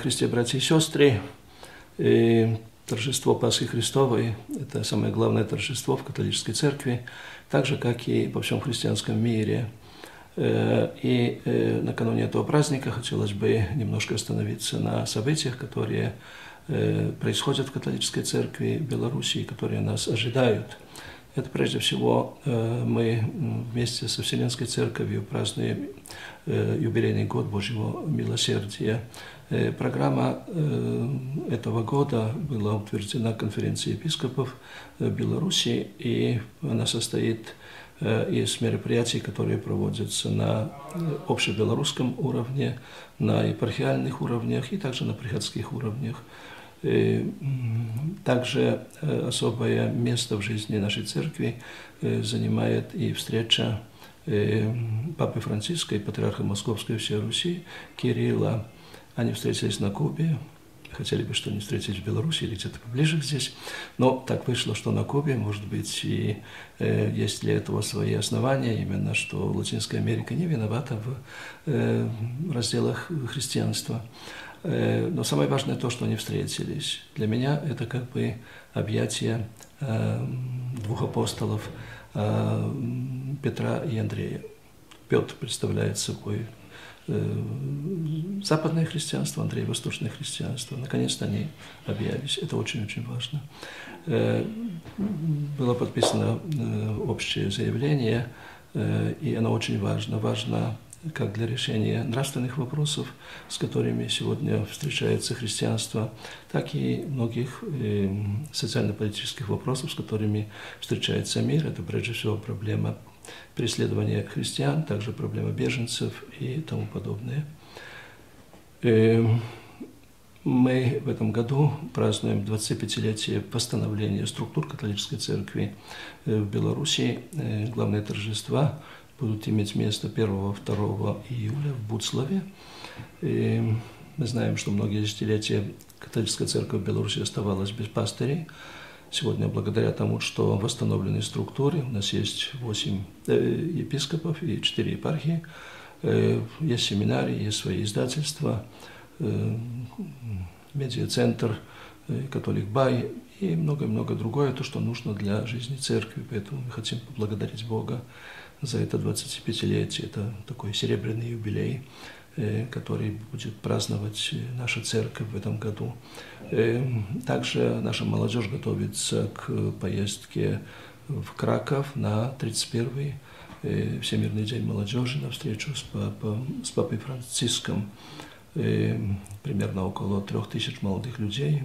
Христе, братья и сестры, торжество Пасхи Христовой – это самое главное торжество в католической церкви, так же, как и во всем христианском мире. И накануне этого праздника хотелось бы немножко остановиться на событиях, которые происходят в католической церкви Беларуси, которые нас ожидают. Это прежде всего мы вместе со Вселенской Церковью празднуем юбилейный год Божьего милосердия. Программа этого года была утверждена конференцией епископов Беларуси, и она состоит из мероприятий, которые проводятся на общебелорусском уровне, на епархиальных уровнях и также на приходских уровнях. Также особое место в жизни нашей церкви занимает и встреча Папы Франциска и патриарха Московской и всей Руси Кирилла. Они встретились на Кубе, хотели бы, что они встретились в Беларуси или где-то поближе здесь, но так вышло, что на Кубе, может быть, и есть для этого свои основания, именно что Латинская Америка не виновата в разделах христианства. Но самое важное то, что они встретились. Для меня это как бы объятие двух апостолов Петра и Андрея. Петр представляет собой западное христианство, Андрей – восточное христианство. Наконец-то они объявились. Это очень-очень важно. Было подписано общее заявление, и оно очень важно. Важно как для решения нравственных вопросов, с которыми сегодня встречается христианство, так и многих социально-политических вопросов, с которыми встречается мир. Это прежде всего проблема преследования христиан, также проблема беженцев и тому подобное. Мы в этом году празднуем 25-летие восстановления структур католической церкви в Беларуси. Главные торжества будут иметь место 1-2 июля в Буцлаве. Мы знаем, что многие десятилетия католическая церковь в Беларуси оставалась без пастырей. Сегодня, благодаря тому, что восстановлены структуры, у нас есть 8 епископов и 4 епархии, есть семинарии, есть свои издательства, медиацентр, Католик Бай и много-много другое, то, что нужно для жизни церкви. Поэтому мы хотим поблагодарить Бога за это 25-летие. Это такой серебряный юбилей, который будет праздновать наша церковь в этом году. Также наша молодежь готовится к поездке в Краков на 31-й Всемирный день молодежи, на встречу с Папой Франциском. Примерно около 3000 молодых людей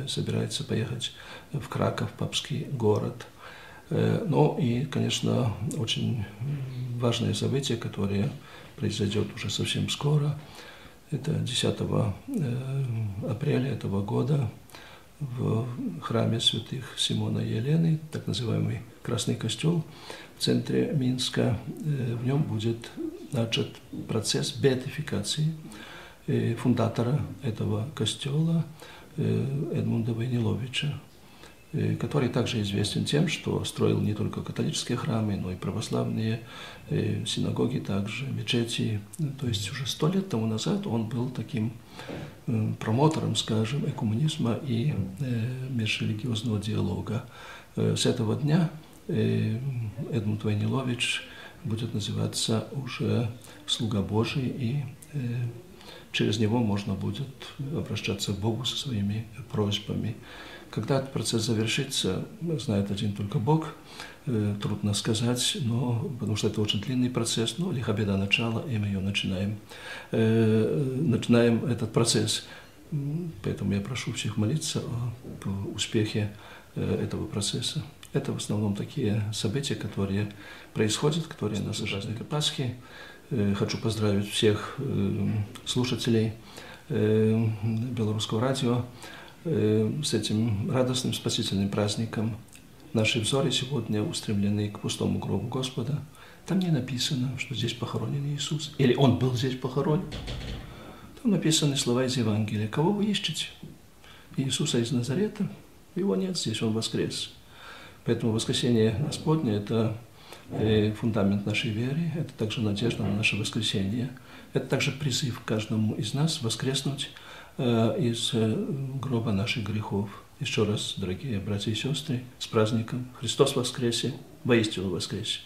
собирается поехать в Краков, папский город. Ну и, конечно, очень важное событие, которое произойдет уже совсем скоро. Это 10 апреля этого года в храме святых Симона и Елены, так называемый Красный костел в центре Минска. В нем будет начат процесс беатификации фундатора этого костела Эдмунда Войниловича, который также известен тем, что строил не только католические храмы, но и православные синагоги, также мечети. То есть уже 100 лет тому назад он был таким промотором, скажем, экуменизма и межрелигиозного диалога. С этого дня Эдмунд Войнилович будет называться уже «Слуга Божий», и через него можно будет обращаться к Богу со своими просьбами. Когда этот процесс завершится, знает один только Бог, трудно сказать, но, потому что это очень длинный процесс, но лиха беда начала, и мы ее начинаем этот процесс. Поэтому я прошу всех молиться о успехе этого процесса. Это в основном такие события, которые происходят, которые нас ожидают к Пасхе. Хочу поздравить всех слушателей Белорусского радио с этим радостным спасительным праздником. Наши взоры сегодня устремлены к пустому гробу Господа. Там не написано, что здесь похоронен Иисус, или Он был здесь похоронен. Там написаны слова из Евангелия. Кого вы ищете? Иисуса из Назарета? Его нет здесь, Он воскрес. Поэтому воскресение Господне – это фундамент нашей веры, это также надежда на наше воскресение. Это также призыв каждому из нас воскреснуть из гроба наших грехов. Еще раз, дорогие братья и сестры, с праздником! Христос воскресе! Воистину воскресе!